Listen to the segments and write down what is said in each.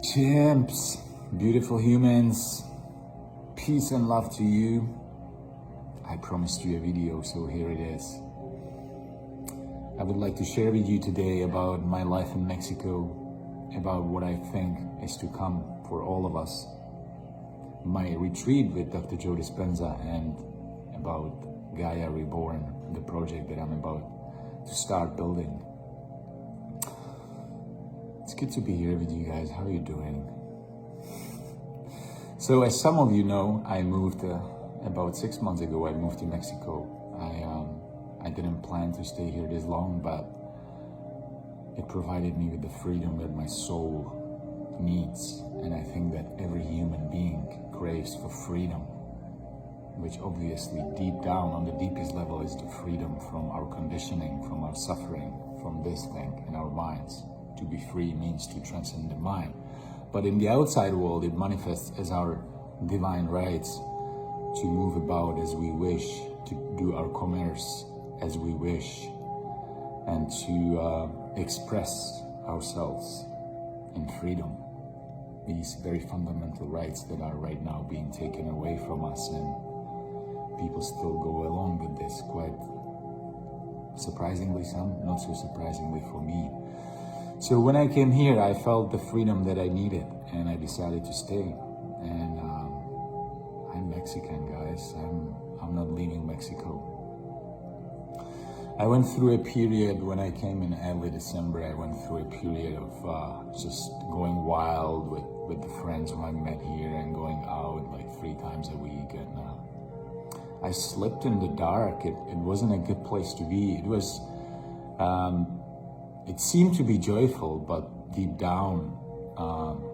Chimps, beautiful humans, peace and love to you. I promised you a video, so here it is. I would like to share with you today about my life in Mexico, about what I think is to come for all of us, my retreat with Dr. Joe Dispenza, and about Gaia Reborn, the project that I'm about to start building. It's good to be here with you guys. How are you doing? So as some of you know, I moved about 6 months ago. I moved to Mexico. I didn't plan to stay here this long, but it provided me with the freedom that my soul needs. And I think that every human being craves for freedom, which obviously deep down on the deepest level is the freedom from our conditioning, from our suffering, from this thing in our minds. To be free means to transcend the mind. But in the outside world, it manifests as our divine rights to move about as we wish, to do our commerce as we wish, and to express ourselves in freedom. These very fundamental rights that are right now being taken away from us, and people still go along with this quite surprisingly, some not so surprisingly for me. So when I came here, I felt the freedom that I needed, and I decided to stay. And I'm Mexican, guys. I'm not leaving Mexico. I went through a period when I came in early December. I went through a period of just going wild with the friends who I met here and going out like 3 times a week. And I slept in the dark. It wasn't a good place to be. It was. It seemed to be joyful, but deep down,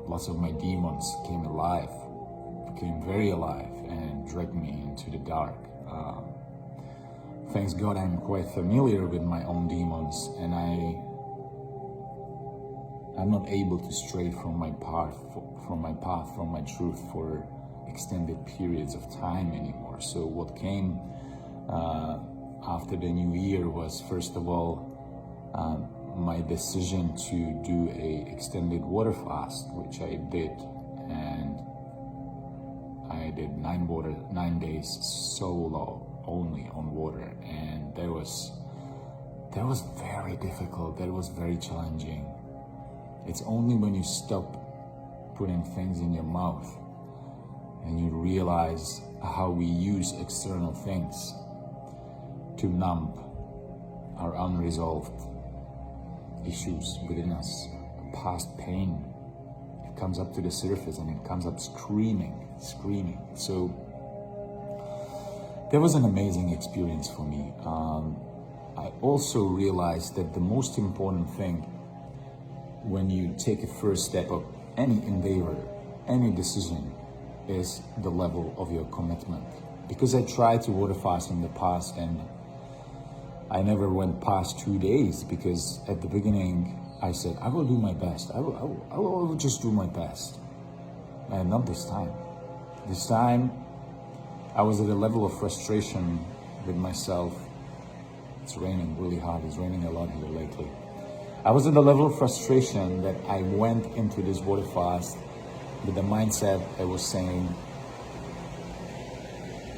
lots of my demons came alive, became very alive, and dragged me into the dark. Thanks God, I'm quite familiar with my own demons, and I'm not able to stray from my path, from my truth for extended periods of time anymore. So what came after the new year was, first of all, my decision to do a extended water fast, which I did, and I did 9 days solo only on water, and that was very difficult. That was very challenging. It's only when you stop putting things in your mouth and you realize how we use external things to numb our unresolved issues within us, past pain. It comes up to the surface and it comes up screaming. So that was an amazing experience for me. I also realized that the most important thing when you take a first step of any endeavor, any decision, is the level of your commitment. Because I tried to water fast in the past, and I never went past 2 days, because at the beginning I said, I will do my best. I will just do my best. And not this time. This time I was at a level of frustration with myself. It's raining really hard. It's raining a lot here lately. I was at a level of frustration that I went into this water fast with the mindset that was saying,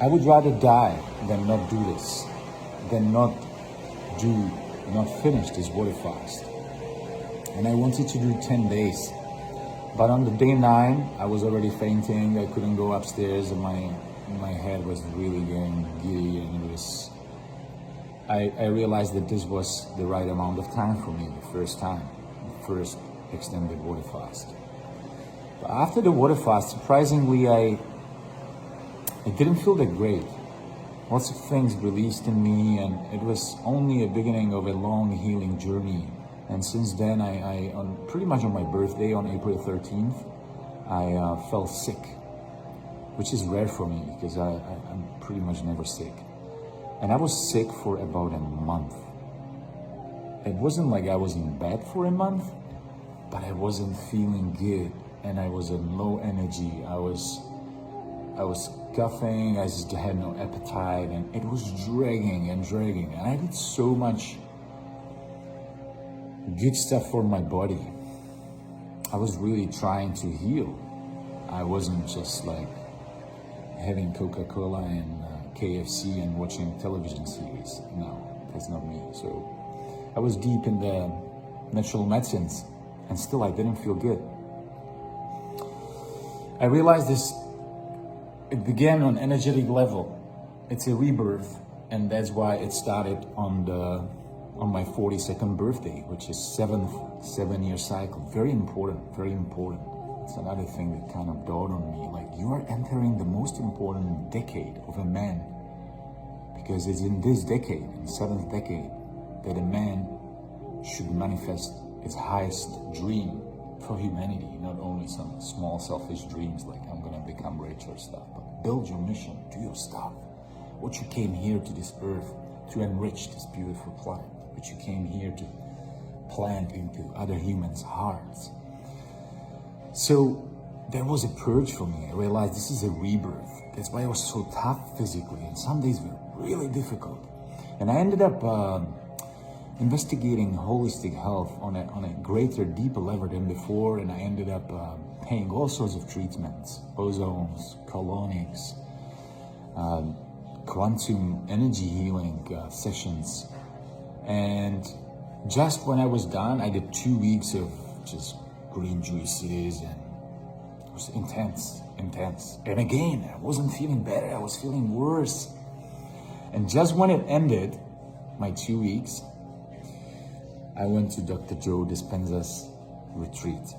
I would rather die than not do this, than not finish this water fast. And I wanted to do 10 days. But on the day 9, I was already fainting. I couldn't go upstairs, and my head was really getting giddy, and it was, I realized that this was the right amount of time for me, the first extended water fast. But after the water fast, surprisingly, I didn't feel that great. Lots of things released in me, and it was only a beginning of a long healing journey. And since then, I pretty much on my birthday, on April 13th, I fell sick, which is rare for me because I'm pretty much never sick. And I was sick for about a month. It wasn't like I was in bed for a month, but I wasn't feeling good, and I was in low energy. I was coughing, I just had no appetite, and it was dragging. And I did so much good stuff for my body. I was really trying to heal. I wasn't just like having Coca-Cola and KFC and watching television series. No, that's not me. So I was deep in the natural medicines, and still I didn't feel good. I realized this, it began on energetic level. It's a rebirth, and that's why it started on my 42nd birthday, which is 7-year cycle. Very important, very important. It's another thing that kind of dawned on me, like you are entering the most important decade of a man, because it's in this decade, in the 7th decade, that a man should manifest its highest dream for humanity, not only some small selfish dreams like I'm gonna become rich or stuff, but build your mission, do your stuff. What you came here to this earth to enrich this beautiful planet, what you came here to plant into other humans' hearts. So there was a purge for me. I realized this is a rebirth. That's why I was so tough physically, and some days were really difficult. And I ended up investigating holistic health on a greater, deeper level than before, and I ended up paying all sorts of treatments, ozones, colonics, quantum energy healing sessions. And just when I was done, I did 2 weeks of just green juices, and it was intense. And again, I wasn't feeling better, I was feeling worse. And just when it ended, my 2 weeks, I went to Dr. Joe Dispenza's retreat.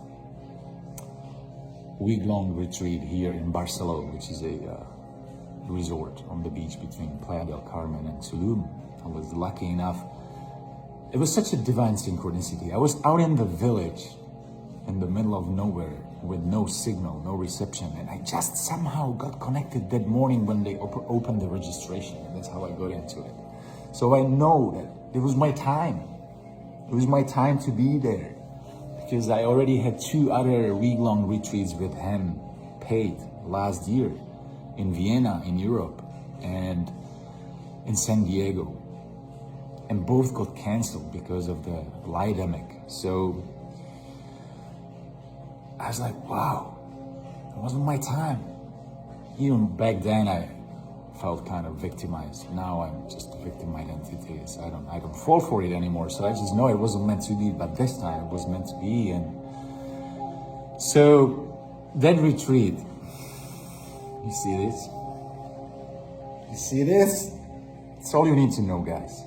Week-long retreat here in Barcelona, which is a resort on the beach between Playa del Carmen and Tulum. I was lucky enough. It was such a divine synchronicity. I was out in the village, in the middle of nowhere, with no signal, no reception, and I just somehow got connected that morning when they opened the registration, and that's how I got into it. So I know that it was my time. It was my time to be there, because I already had 2 other week-long retreats with him paid last year in Vienna, in Europe, and in San Diego. And both got canceled because of the pandemic. So I was like, wow, it wasn't my time. Even back then I felt kind of victimized. Now I'm just a victim identity. I don't fall for it anymore. So I just know it wasn't meant to be, but this time it was meant to be. And so that retreat, you see this? You see this? It's all you need to know, guys.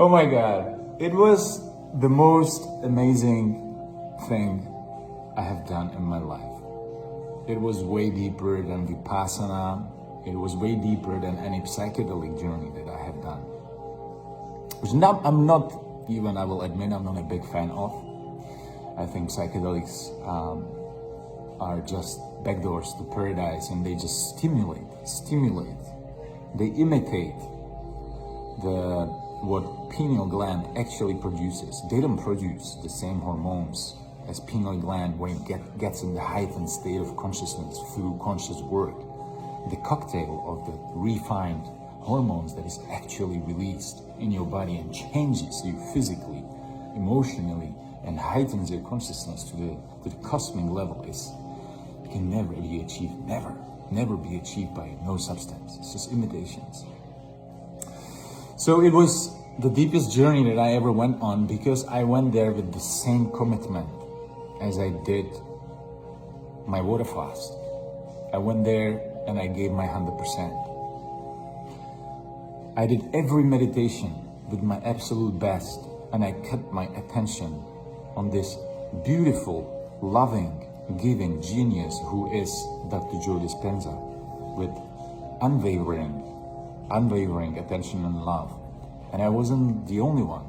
Oh my God. It was the most amazing thing I have done in my life. It was way deeper than Vipassana. It was way deeper than any psychedelic journey that I have done. Which I'm not even, I will admit, I'm not a big fan of. I think psychedelics are just backdoors to paradise, and they just stimulate. They imitate what pineal gland actually produces. They don't produce the same hormones as pineal gland when it gets in the heightened state of consciousness through conscious work. The cocktail of the refined hormones that is actually released in your body and changes you physically, emotionally, and heightens your consciousness to the cosmic level can never be achieved, never be achieved by no substance. It's just imitations. So it was the deepest journey that I ever went on, because I went there with the same commitment as I did my water fast. I went there and I gave my 100%. I did every meditation with my absolute best, and I kept my attention on this beautiful, loving, giving genius who is Dr. Joe Dispenza, with unwavering attention and love. And I wasn't the only one.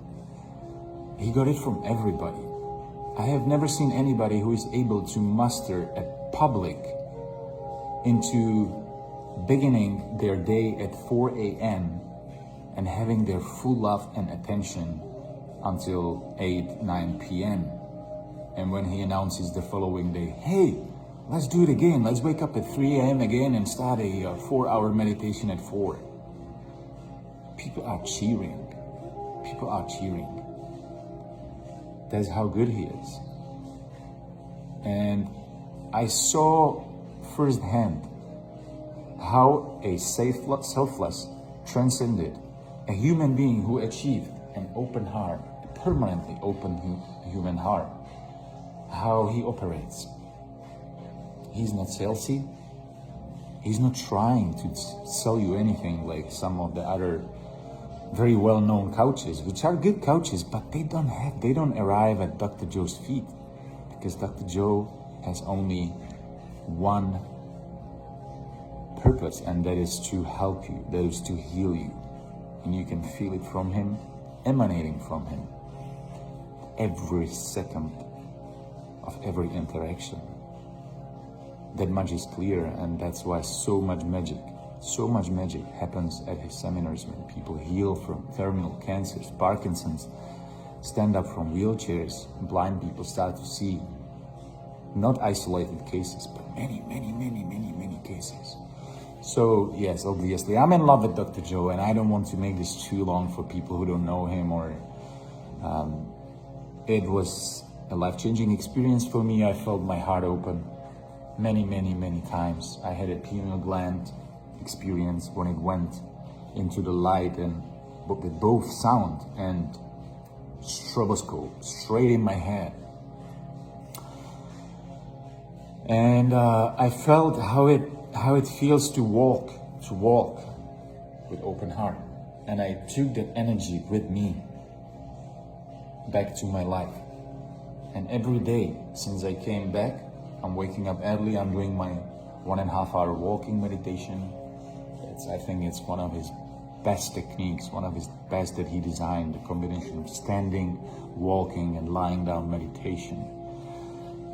He got it from everybody. I have never seen anybody who is able to muster a public into beginning their day at 4 a.m. and having their full love and attention until 9 p.m. And when he announces the following day, hey, let's do it again. Let's wake up at 3 a.m. again and start a 4-hour meditation at 4. People are cheering. People are cheering. That's how good he is. And I saw firsthand how a selfless, transcended, a human being who achieved an open heart, a permanently open human heart, how he operates. He's not salesy. He's not trying to sell you anything like some of the other very well-known coaches, which are good coaches, but they don't arrive at Dr. Joe's feet, because Dr. Joe has only one purpose, and that is to help you, that is to heal you. And you can feel it from him, emanating from him, every second of every interaction. That much is clear, and that's why so much magic happens at his seminars when people heal from terminal cancers, Parkinson's, stand up from wheelchairs, blind people start to see. Not isolated cases, but many cases. So yes, obviously, I'm in love with Dr. Joe, and I don't want to make this too long for people who don't know him, or it was a life-changing experience for me. I felt my heart open many times. I had a pineal gland experience when it went into the light, and with both sound and stroboscope straight in my head. And I felt how it feels to walk with open heart. And I took that energy with me back to my life. And every day since I came back, I'm waking up early, I'm doing my 1.5 hour walking meditation. I think it's one of his best techniques, one of his best that he designed, the combination of standing, walking, and lying down meditation.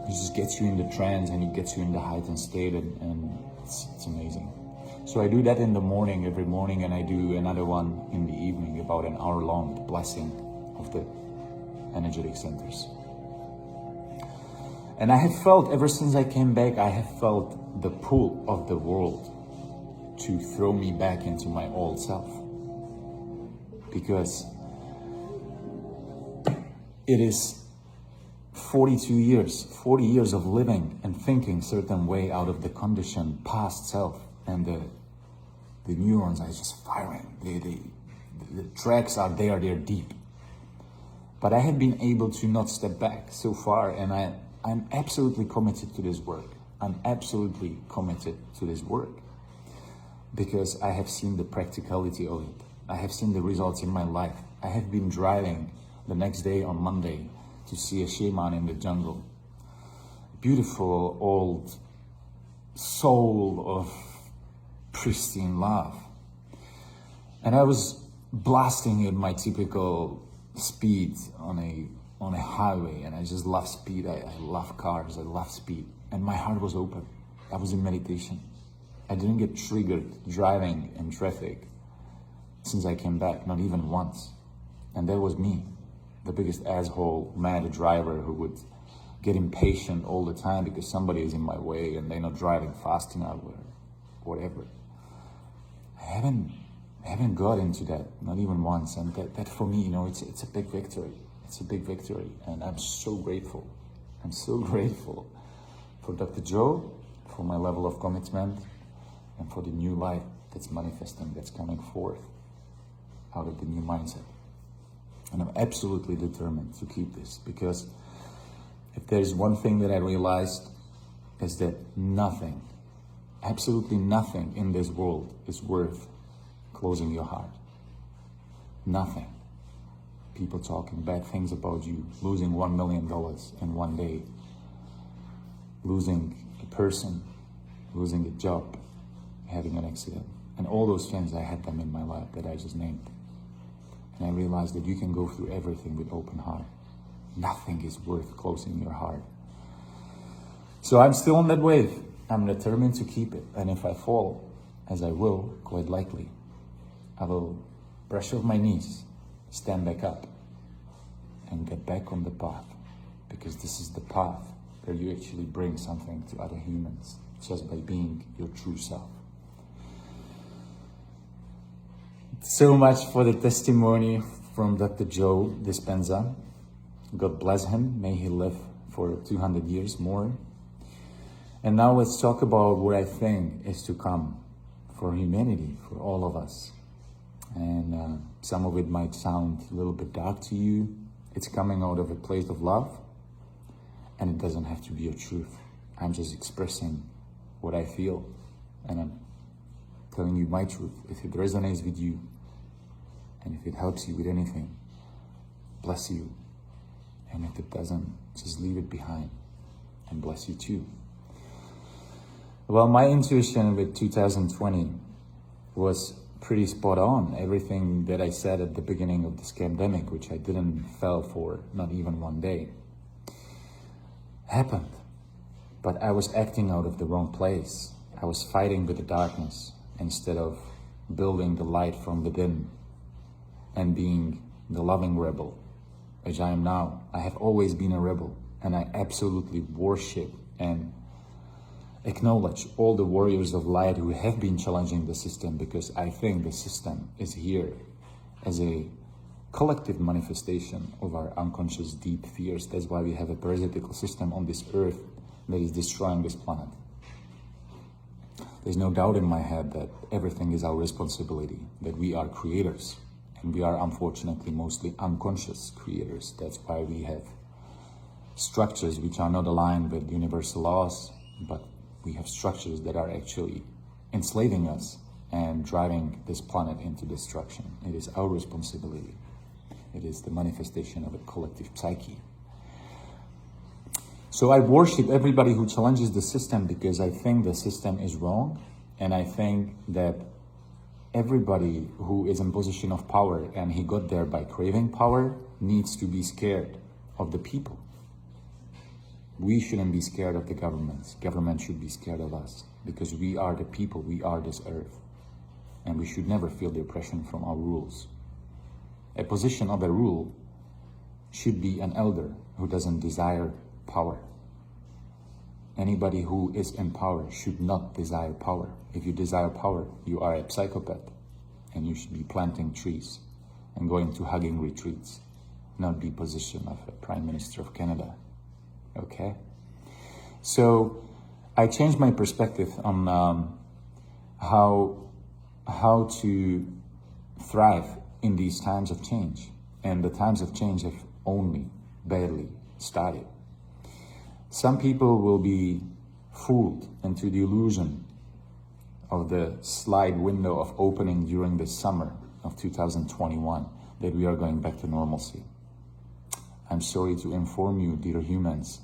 It just gets you in the trance, and it gets you in the heightened state, and it's amazing. So I do that in the morning, every morning, and I do another one in the evening, about an hour long, the blessing of the energetic centers. And I have felt, ever since I came back, I have felt the pull of the world to throw me back into my old self. Because it is 40 years of living and thinking certain way out of the conditioned past self, and the neurons are just firing. The tracks are there, they're deep. But I have been able to not step back so far, and I'm absolutely committed to this work. I'm absolutely committed to this work because I have seen the practicality of it. I have seen the results in my life. I have been driving the next day on Monday to see a shaman in the jungle. Beautiful old soul of pristine love. And I was blasting at my typical speed on a highway, and I just love speed. I love cars, I love speed. And my heart was open. I was in meditation. I didn't get triggered driving in traffic since I came back, not even once. And that was me, the biggest asshole, mad driver who would get impatient all the time because somebody is in my way and they're not driving fast enough or whatever. I haven't got into that, not even once. And that for me, it's a big victory. It's a big victory, and I'm so grateful. I'm so grateful for Dr. Joe, for my level of commitment, and for the new life that's manifesting, that's coming forth out of the new mindset. And I'm absolutely determined to keep this, because if there's one thing that I realized is that nothing, absolutely nothing in this world is worth closing your heart. Nothing. People talking bad things about you, losing $1 million in one day, losing a person, losing a job, having an accident. And all those things, I had them in my life that I just named. And I realized that you can go through everything with open heart. Nothing is worth closing your heart. So I'm still on that wave. I'm determined to keep it. And if I fall, as I will, quite likely, I will brush off my knees, stand back up, and get back on the path. Because this is the path where you actually bring something to other humans, just by being your true self. So much for the testimony from Dr. Joe Dispenza. God bless him. May he live for 200 years more. And now let's talk about what I think is to come for humanity, for all of us. And some of it might sound a little bit dark to you. It's coming out of a place of love, and it doesn't have to be a truth. I'm just expressing what I feel, and I'm telling you my truth. If it resonates with you, and if it helps you with anything, bless you. And if it doesn't, just leave it behind, and bless you too. Well, my intuition with 2020 was pretty spot on. Everything that I said at the beginning of this pandemic, which I didn't fall for, not even one day, happened. But I was acting out of the wrong place. I was fighting with the darkness instead of building the light from within and being the loving rebel, which I am now. I have always been a rebel, and I absolutely worship and acknowledge all the warriors of light who have been challenging the system, because I think the system is here as a collective manifestation of our unconscious deep fears. That's why we have a parasitical system on this earth that is destroying this planet. There's no doubt in my head that everything is our responsibility, that we are creators, and we are unfortunately mostly unconscious creators. That's why we have structures which are not aligned with universal laws, but we have structures that are actually enslaving us and driving this planet into destruction. It is our responsibility. It is the manifestation of a collective psyche. So I worship everybody who challenges the system, because I think the system is wrong, and I think that everybody who is in position of power, and he got there by craving power, needs to be scared of the people. We shouldn't be scared of the governments. Government should be scared of us, because we are the people, we are this earth. And we should never feel the oppression from our rules. A position of a rule should be an elder who doesn't desire power. Anybody who is in power should not desire power. If you desire power, you are a psychopath, and you should be planting trees and going to hugging retreats, not the position of a Prime Minister of Canada. Okay? So I changed my perspective on how to thrive in these times of change. And the times of change have only barely started. Some people will be fooled into the illusion of the slight window of opening during the summer of 2021 that we are going back to normalcy. I'm sorry to inform you, dear humans,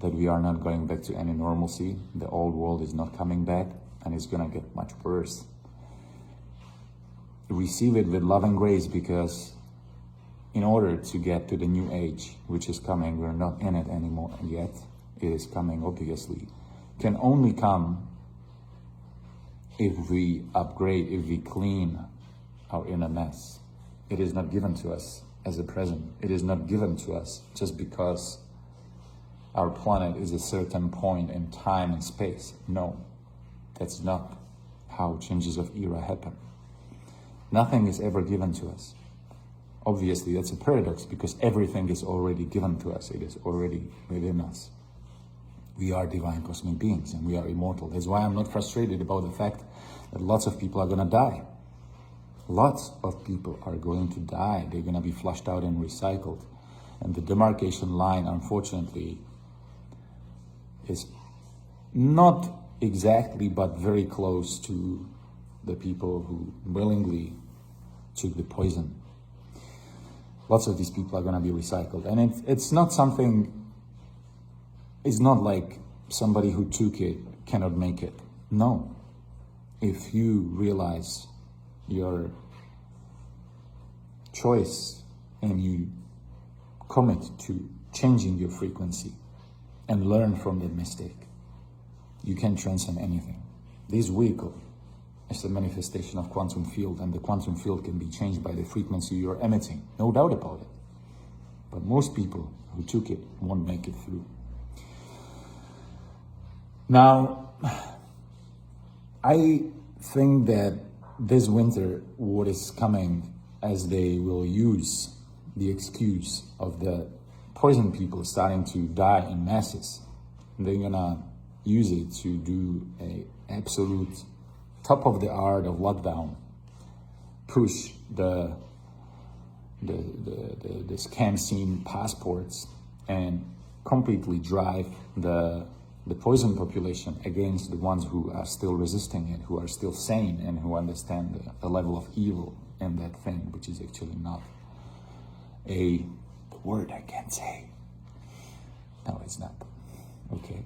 that we are not going back to any normalcy. The old world is not coming back, and it's gonna get much worse. Receive it with love and grace, because in order to get to the new age, which is coming, we're not in it anymore yet. It is coming, obviously. Can only come if we upgrade, if we clean our inner mess. It is not given to us as a present. It is not given to us just because our planet is a certain point in time and space. No, that's not how changes of era happen. Nothing is ever given to us. Obviously, that's a paradox, because everything is already given to us. It is already within us. We are divine cosmic beings, and we are immortal. That's why I'm not frustrated about the fact that lots of people are gonna die. Lots of people are going to die. They're gonna be flushed out and recycled. And the demarcation line, unfortunately, is not exactly, but very close to the people who willingly took the poison. Lots of these people are gonna be recycled. And it's not something, it's not like somebody who took it cannot make it. No. If you realize your choice and you commit to changing your frequency and learn from the mistake, you can transcend anything. This vehicle is the manifestation of quantum field, and the quantum field can be changed by the frequency you're emitting, no doubt about it. But most people who took it won't make it through. Now, I think that this winter, what is coming, as they will use the excuse of the poison people starting to die in masses. They're gonna use it to do a absolute top of the art of lockdown, push the scam scene passports, and completely drive the poison population against the ones who are still resisting it, who are still sane, and who understand the level of evil in that thing, which is actually not a word I can't say. No, it's not. Okay.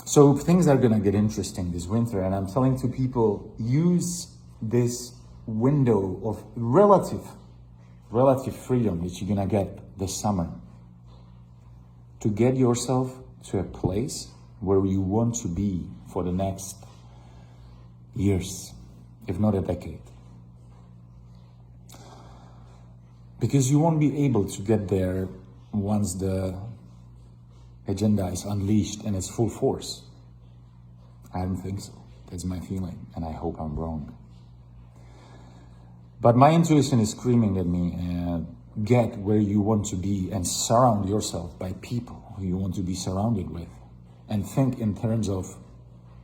So things are gonna get interesting this winter, and I'm telling to people, use this window of relative freedom that you're gonna get this summer to get yourself to a place where you want to be for the next years, if not a decade. Because you won't be able to get there once the agenda is unleashed in its full force. I don't think so. That's my feeling, and I hope I'm wrong. But my intuition is screaming at me, get where you want to be and surround yourself by people who you want to be surrounded with. And think in terms of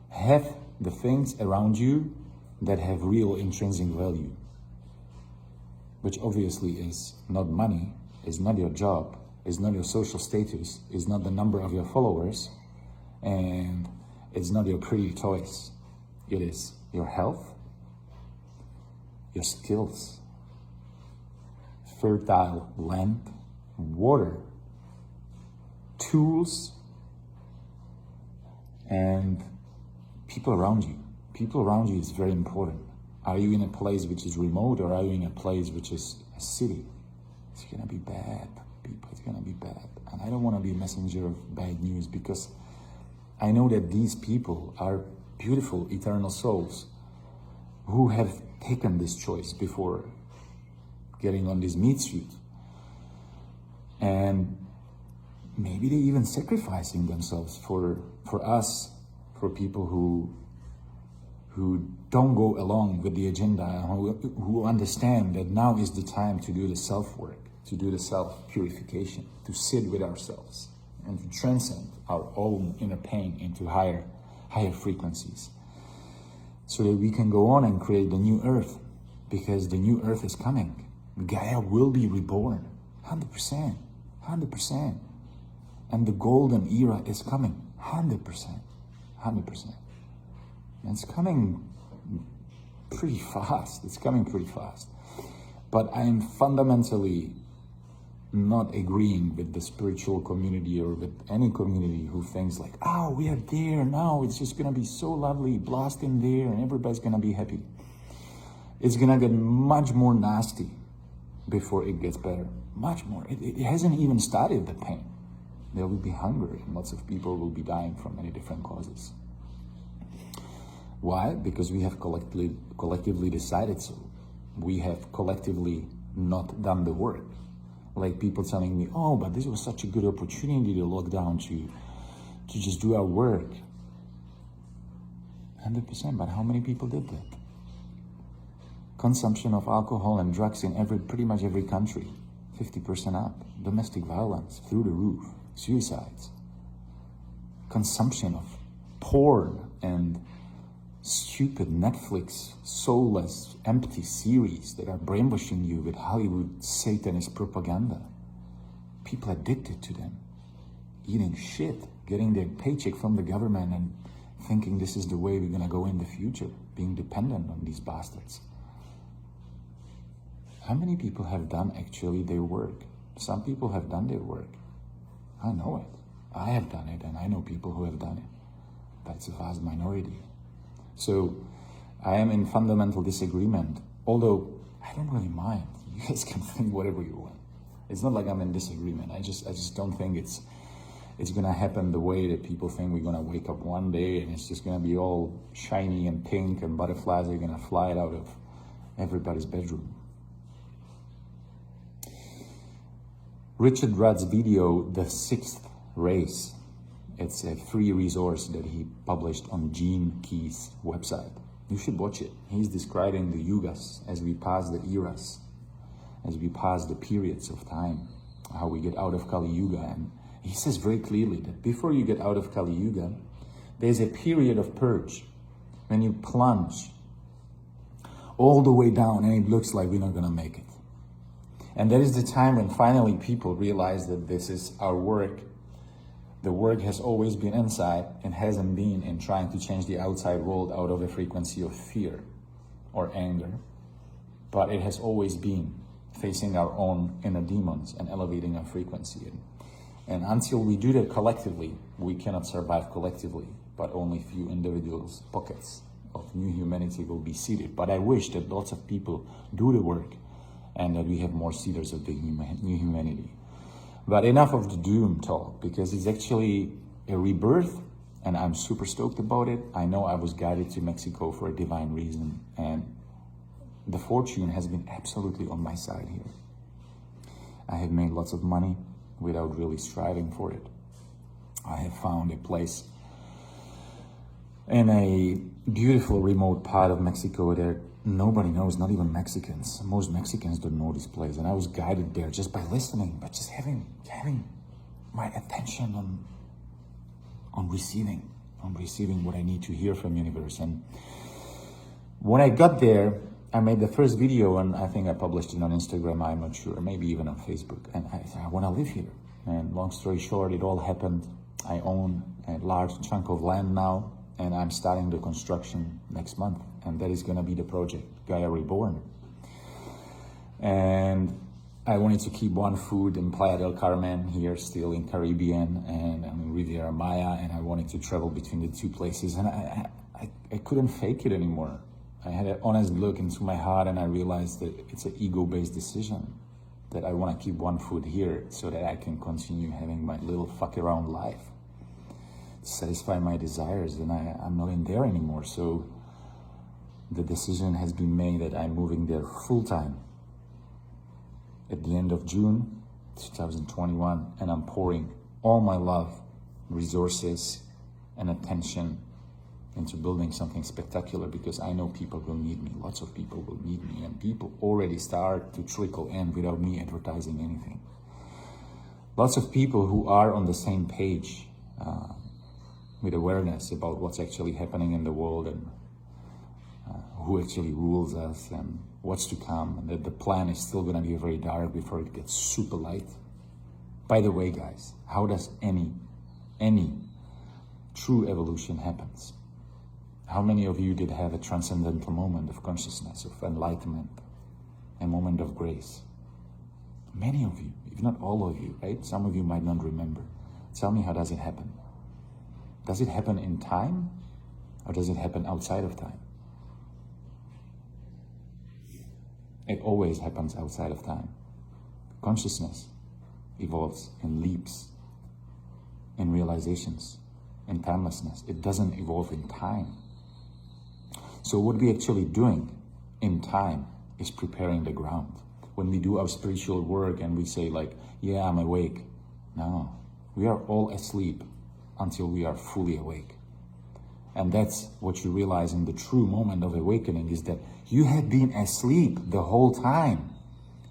have the things around you that have real intrinsic value, which obviously is not money, is not your job, is not your social status, is not the number of your followers, and it's not your pretty toys. It is your health, your skills, fertile land, water, tools, and people around you. People around you is very important. Are you in a place which is remote, or are you in a place which is a city? It's gonna be bad, people, it's gonna be bad. And I don't wanna be a messenger of bad news, because I know that these people are beautiful, eternal souls who have taken this choice before getting on this meat suit. And maybe they even sacrificing themselves for us, for people who don't go along with the agenda, who understand that now is the time to do the self-work, to do the self-purification, to sit with ourselves and to transcend our own inner pain into higher frequencies, so that we can go on and create the new earth, because the new earth is coming. Gaia will be reborn, 100%, 100%. And the golden era is coming, 100%, 100%. And it's coming pretty fast, it's coming pretty fast. But I am fundamentally not agreeing with the spiritual community or with any community who thinks like, oh, we are there now, it's just gonna be so lovely, blast in there and everybody's gonna be happy. It's gonna get much more nasty before it gets better, much more. It hasn't even started, the pain. There will be hunger, and lots of people will be dying from many different causes. Why? Because we have collectively decided so. We have collectively not done the work. Like people telling me, oh, but this was such a good opportunity to lock down, to just do our work. 100%, but how many people did that? Consumption of alcohol and drugs in pretty much every country, 50% up. Domestic violence through the roof. Suicides. Consumption of porn and stupid Netflix, soulless, empty series that are brainwashing you with Hollywood Satanist propaganda. People addicted to them. Eating shit, getting their paycheck from the government and thinking this is the way we're gonna go in the future, being dependent on these bastards. How many people have done actually their work? Some people have done their work. I know it. I have done it, and I know people who have done it. But it's a vast minority. So I am in fundamental disagreement, although I don't really mind. You guys can think whatever you want. It's not like I'm in disagreement. I just don't think it's gonna happen the way that people think. We're gonna wake up one day and it's just gonna be all shiny and pink and butterflies are gonna fly out of everybody's bedroom. Richard Rudd's video, The Sixth Race. It's a free resource that he published on Gene Key's website. You should watch it. He's describing the yugas as we pass the eras, as we pass the periods of time. how we get out of Kali Yuga. And he says very clearly that before you get out of Kali Yuga, there's a period of purge when you plunge all the way down and it looks like we're not gonna make it. And that is the time when finally people realize that this is our work. The work has always been inside and hasn't been in trying to change the outside world out of a frequency of fear or anger, but it has always been facing our own inner demons and elevating our frequency. And until we do that collectively, we cannot survive collectively, but only few individuals, pockets of new humanity will be seeded. But I wish that lots of people do the work and that we have more seeders of the new humanity. But enough of the doom talk, because it's actually a rebirth, and I'm super stoked about it. I know I was guided to Mexico for a divine reason, and the fortune has been absolutely on my side here. I have made lots of money without really striving for it. I have found a place in a beautiful remote part of Mexico that nobody knows, not even Mexicans. Most Mexicans don't know this place. And I was guided there just by listening, but just having my attention on receiving what I need to hear from universe. And when I got there, I made the first video, and I think I published it on Instagram, I'm not sure, maybe even on Facebook. And I said, I want to live here. And long story short, it all happened. I own a large chunk of land now, and I'm starting the construction next month. And that is going to be the project, Gaia Reborn. And I wanted to keep one foot in Playa del Carmen here, still in Caribbean, and in Riviera Maya, and I wanted to travel between the two places. And I couldn't fake it anymore. I had an honest look into my heart, and I realized that it's an ego-based decision, that I want to keep one foot here so that I can continue having my little fuck around life, satisfy my desires, and I'm not in there anymore. So the decision has been made that I'm moving there full-time at the end of June 2021, and I'm pouring all my love, resources, and attention into building something spectacular, because I know people will need me. Lots of people will need me, and people already start to trickle in without me advertising anything. Lots of people who are on the same page with awareness about what's actually happening in the world, and who actually rules us, and what's to come, and that the plan is still going to be very dark before it gets super light. By the way, guys, how does any true evolution happens? How many of you did have a transcendental moment of consciousness, of enlightenment, a moment of grace? Many of you, if not all of you, right? Some of you might not remember. Tell me, how does it happen? Does it happen in time, or does it happen outside of time? It always happens outside of time. Consciousness evolves in leaps, in realizations, in timelessness. It doesn't evolve in time. So what we're actually doing in time is preparing the ground. When we do our spiritual work and we say like, yeah, I'm awake. No, we are all asleep until we are fully awake. And that's what you realize in the true moment of awakening, is that you had been asleep the whole time,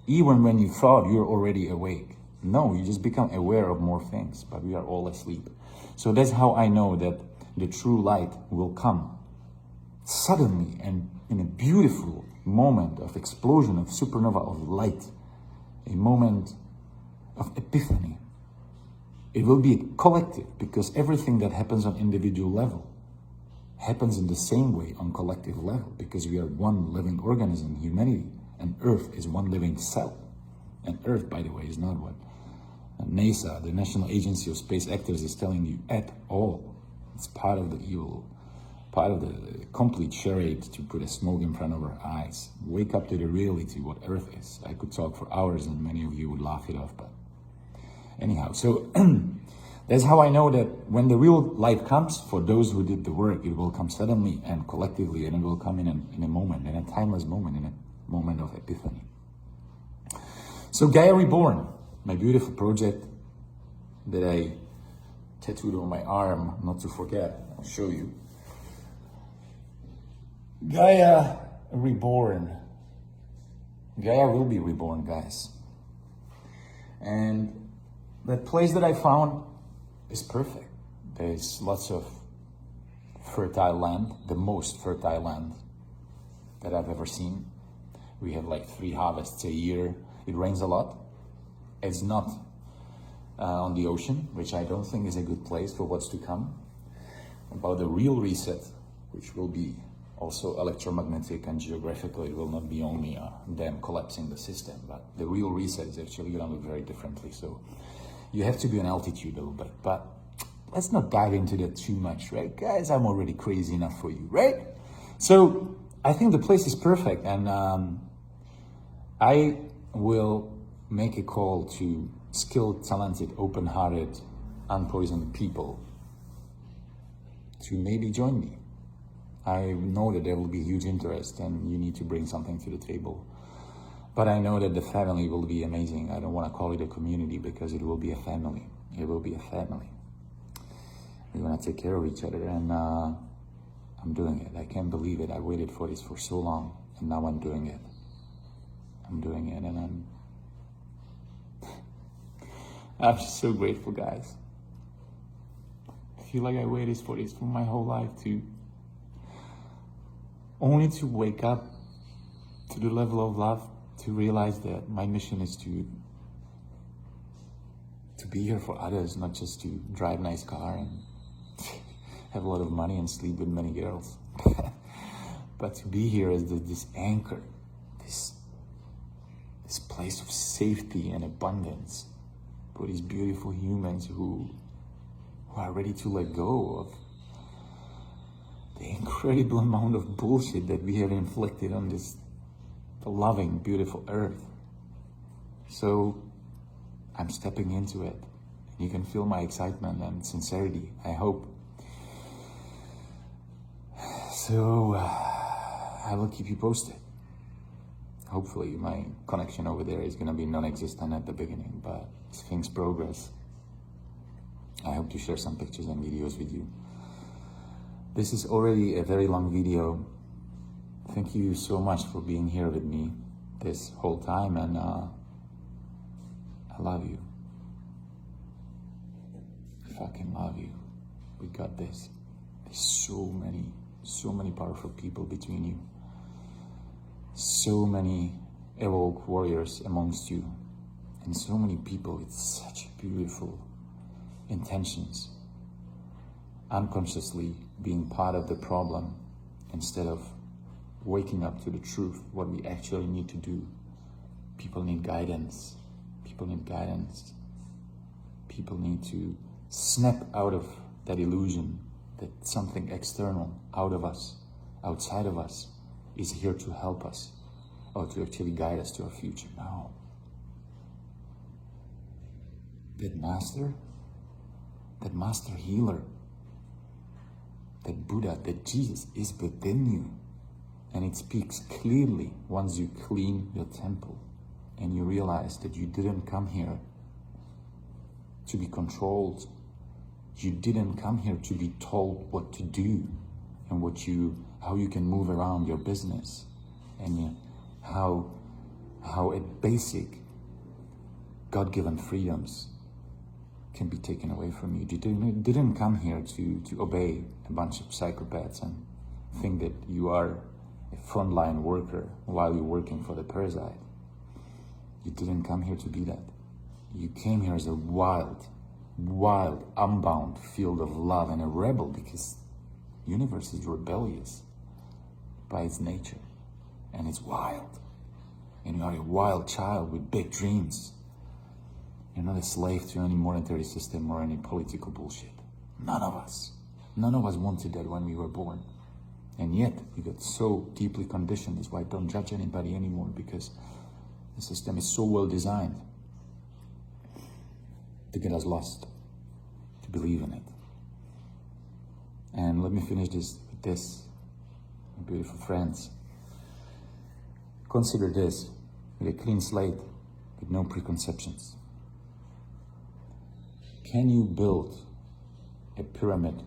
even when you thought you're already awake. No, you just become aware of more things, but we are all asleep. So that's how I know that the true light will come suddenly, and in a beautiful moment of explosion, of supernova, of light, a moment of epiphany. It will be collective, because everything that happens on individual level happens in the same way on collective level, because we are one living organism, humanity, and Earth is one living cell. And Earth, by the way, is not what NASA, the National Agency of Space Actors, is telling you at all. It's part of the evil, part of the complete charade to put a smoke in front of our eyes. Wake up to the reality, what Earth is. I could talk for hours and many of you would laugh it off, but anyhow, so that's how I know that when the real light comes, for those who did the work, it will come suddenly and collectively, and it will come in a moment, in a timeless moment, in a moment of epiphany. So Gaia Reborn, my beautiful project that I tattooed on my arm, not to forget, I'll show you. Gaia Reborn. Gaia will be reborn, guys. And the place that I found is perfect. There's lots of fertile land, the most fertile land that I've ever seen. We have like 3 harvests a year. It rains a lot. It's not on the ocean, which I don't think is a good place for what's to come. About the real reset, which will be also electromagnetic and geographical, it will not be only them collapsing the system, but the real reset is actually going to look very differently. So you have to be on altitude a little bit, but let's not dive into that too much, right? Guys, I'm already crazy enough for you, right? So I think the place is perfect, and I will make a call to skilled, talented, open-hearted, unpoisoned people to maybe join me. I know that there will be huge interest and you need to bring something to the table. But I know that the family will be amazing. I don't want to call it a community because it will be a family. It will be a family. We're going to take care of each other, and I'm doing it. I can't believe it. I waited for this for so long, and now I'm doing it. I'm doing it, and I'm just so grateful, guys. I feel like I waited for this for my whole life too. Only to wake up to the level of love, to realize that my mission is to be here for others, not just to drive a nice car and have a lot of money and sleep with many girls. But to be here as this anchor, this place of safety and abundance for these beautiful humans who are ready to let go of the incredible amount of bullshit that we have inflicted on this loving, beautiful earth. So I'm stepping into it. You can feel my excitement and sincerity, I hope. So I will keep you posted. Hopefully my connection over there is going to be non-existent at the beginning, but as things progress, I hope to share some pictures and videos with you. This is already a very long video. Thank you so much for being here with me this whole time, and I love you. I fucking love you. We got this. There's so many powerful people between you. So many evoke warriors amongst you, and so many people with such beautiful intentions, unconsciously being part of the problem instead of waking up to the truth, what we actually need to do. People need guidance. People need guidance. People need to snap out of that illusion that something external out of us, outside of us, is here to help us or to actually guide us to our future. No. That master healer, that Buddha, that Jesus is within you. And it speaks clearly once you clean your temple and you realize that you didn't come here to be controlled. You didn't come here to be told what to do and how you can move around your business and how basic God-given freedoms can be taken away from you. You didn't come here to obey a bunch of psychopaths and think that you are a frontline worker while you're working for the parasite. You didn't come here to be that. You came here as a wild, unbound field of love and a rebel, because the universe is rebellious by its nature, and it's wild. And you are a wild child with big dreams. You're not a slave to any monetary system or any political bullshit. None of us wanted that when we were born. And yet, we got so deeply conditioned. That's why I don't judge anybody anymore, because the system is so well designed to get us lost, to believe in it. And let me finish this with this, my beautiful friends. Consider this with a clean slate, with no preconceptions. Can you build a pyramid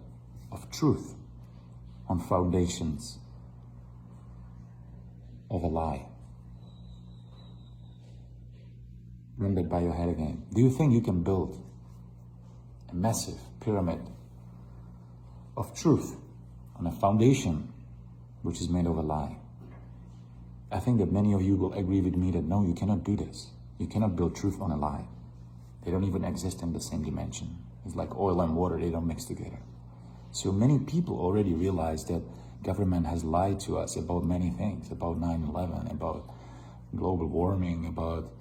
of truth on foundations of a lie? run that by your head again. Do you think you can build a massive pyramid of truth on a foundation which is made of a lie? I think that many of you will agree with me that no, you cannot do this. You cannot build truth on a lie. They don't even exist in the same dimension. It's like oil and water, they don't mix together. So many people already realize that government has lied to us about many things, about 9/11, about global warming, about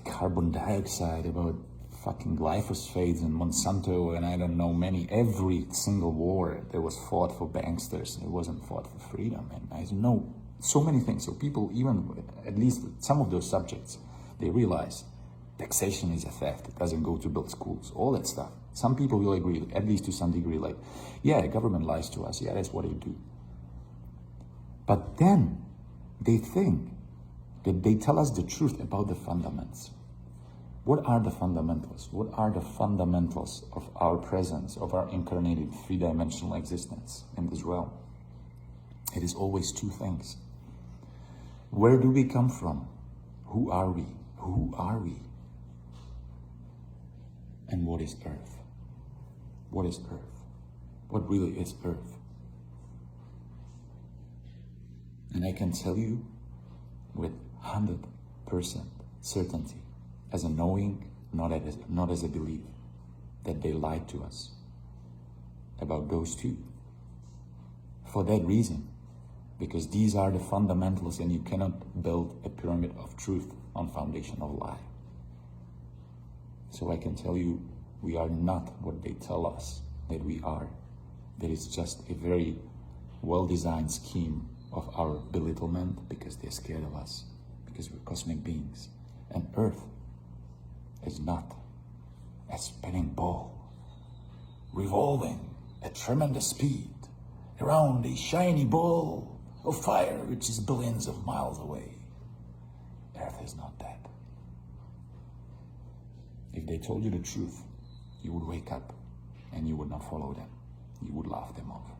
carbon dioxide, about fucking glyphosate and Monsanto, and I don't know, every single war that was fought for banksters, it wasn't fought for freedom. And I know so many things. So people, even at least some of those subjects, they realize taxation is a theft. It doesn't go to build schools, all that stuff. Some people will agree, at least to some degree, like, yeah, government lies to us. Yeah, that's what they do. But then they think that they tell us the truth about the fundamentals. What are the fundamentals? What are the fundamentals of our presence, of our incarnated three-dimensional existence in this realm? It is always two things. Where do we come from? Who are we? Who are we? And what is Earth? What is Earth? What really is Earth? And I can tell you with 100% certainty, as a knowing, not as a belief, that they lied to us about those two. For that reason, because these are the fundamentals, and you cannot build a pyramid of truth on foundation of lie. So I can tell you, we are not what they tell us that we are. That is just a very well-designed scheme of our belittlement, because they're scared of us, because we're cosmic beings. And Earth is not a spinning ball, revolving at tremendous speed around a shiny ball of fire which is billions of miles away. Earth is not that. If they told you the truth, you would wake up and you would not follow them. You would laugh them off.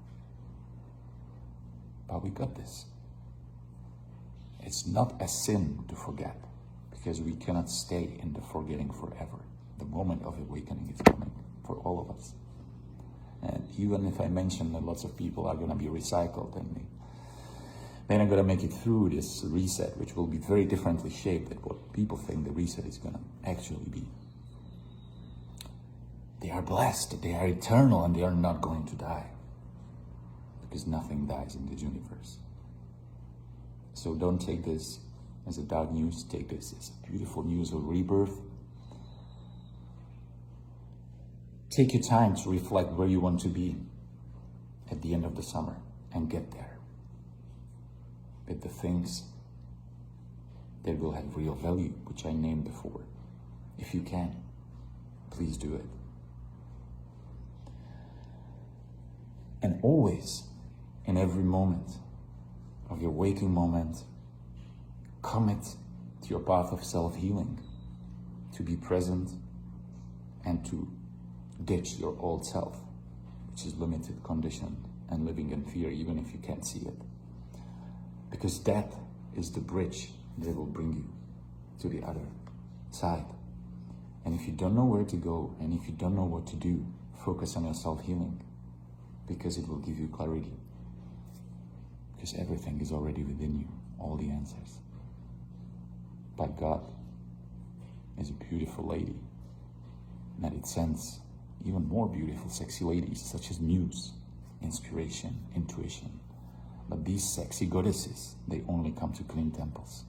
But we got this. It's not a sin to forget, because we cannot stay in the forgetting forever. The moment of awakening is coming for all of us. And even if I mention that lots of people are going to be recycled, and they're not going to make it through this reset, which will be very differently shaped than what people think the reset is going to actually be. They are blessed, they are eternal, and they are not going to die, because nothing dies in this universe. So don't take this as a dark news, take this as a beautiful news of rebirth. Take your time to reflect where you want to be at the end of the summer, and get there with the things that will have real value, which I named before. If you can, please do it. And always, in every moment of your waking moment, commit to your path of self-healing, to be present and to ditch your old self, which is limited, conditioned, and living in fear, even if you can't see it. Because that is the bridge that will bring you to the other side. And if you don't know where to go, and if you don't know what to do, focus on your self-healing, because it will give you clarity. Because everything is already within you, all the answers. But God is a beautiful lady, and it sends even more beautiful, sexy ladies, such as Muse, inspiration, intuition. But these sexy goddesses, they only come to clean temples.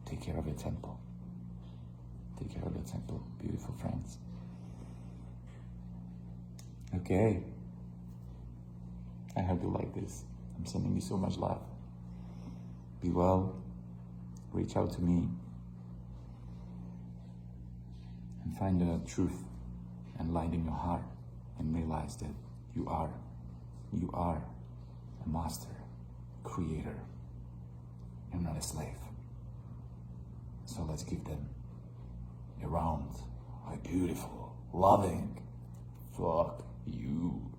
Take care of your temple. Take care of your temple, beautiful friends. Okay. I hope you like this. I'm sending you so much love. Be well. Reach out to me. And find the truth and light in your heart, and realize that you are a master, creator. You're not a slave. So let's give them a round, a beautiful, loving, fuck you.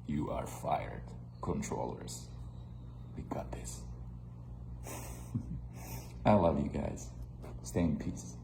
You are fired, controllers. We got this. I love you guys. Stay in peace.